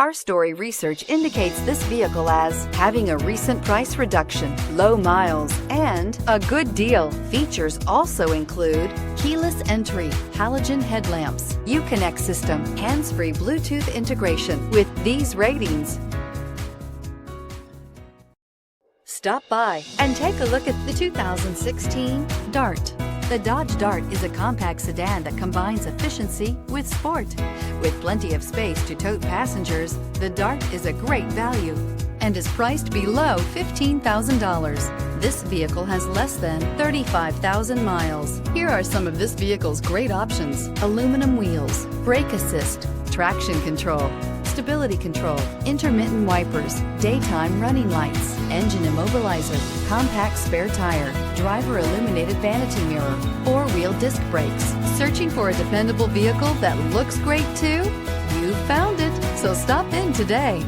Our story research indicates this vehicle as having a recent price reduction, low miles, and a good deal. Features also include keyless entry, halogen headlamps, Uconnect system, hands-free Bluetooth integration. With these ratings, stop by and take a look at the 2016 Dart. The Dodge Dart is a compact sedan that combines efficiency with sport. With plenty of space to tote passengers, the Dart is a great value and is priced below $15,000. This vehicle has less than 35,000 miles. Here are some of this vehicle's great options: aluminum wheels, brake assist, traction control, stability control, intermittent wipers, daytime running lights, engine immobilizer, compact spare tire, driver illuminated vanity mirror, four-wheel disc brakes. Searching for a dependable vehicle that looks great too? You found it, so stop in today.